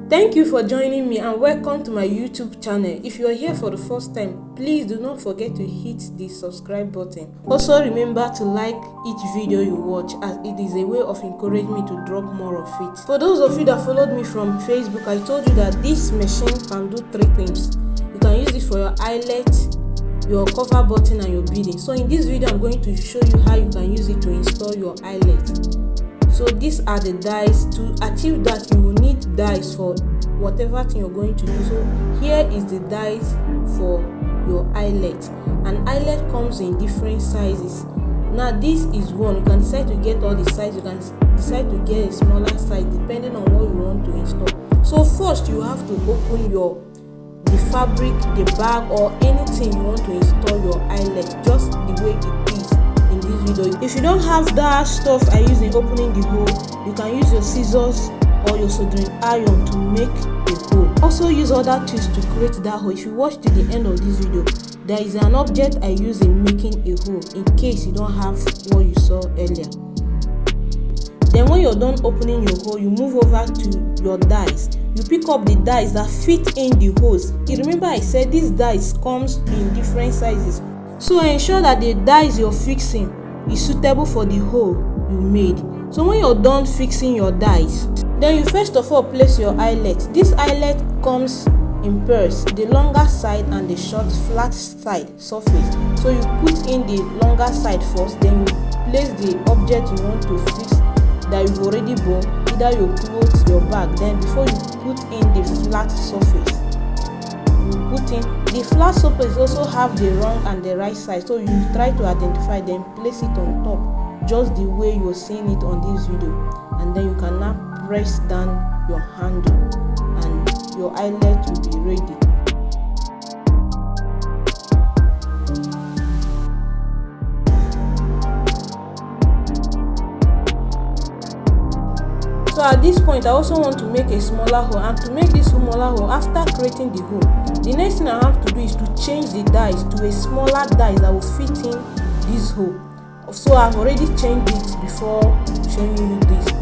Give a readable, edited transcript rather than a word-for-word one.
Thank you for joining me and welcome to my YouTube channel. If you are here for the first time, please do not forget to hit the subscribe button. Also remember to like each video you watch, as it is a way of encouraging me to drop more of it. For those of you that followed me from Facebook, I told you that this machine can do 3 things. You can use it for your eyelet, your cover button and your beading. So in this video I'm going to show you how you can use it to install your eyelet. So these are the dies. To achieve that, you will need dies for whatever thing you're going to do. So here is the dies for your eyelet. An eyelet comes in different sizes. Now this is one. You can decide to get all the size. You can decide to get a smaller size depending on what you want to install. So first you have to open the fabric, the bag or anything you want to install your eyelet, just the way it is in this video. If you don't have that stuff I use in opening the hole, you can use your scissors or your soldering iron to make a hole. Also use other tools to create that hole. If you watch to the end of this video, there is an object I use in making a hole in case you don't have what you saw earlier. Then when you're done opening your hole, you move over to your dies. You pick up the dies that fit in the holes. You remember I said these dies comes in different sizes. So ensure that the dies you're fixing is suitable for the hole you made. So when you're done fixing your dies, then you first of all place your eyelet. This eyelet comes in pairs, the longer side and the short flat side surface. So you put in the longer side first, then you place the object you want to fix that you've already bought, either your clothes, your bag. Then before you put in the flat surface, you put in the flat surface also have the wrong and the right side, so you try to identify them, place it on top just the way you're seeing it on this video, and then you can now press down your handle and your eyelet will be ready. So at this point I also want to make a smaller hole, and to make this smaller hole, after creating the hole, the next thing I have to do is to change the dies to a smaller dies that will fit in this hole. So I've already changed it before showing you this.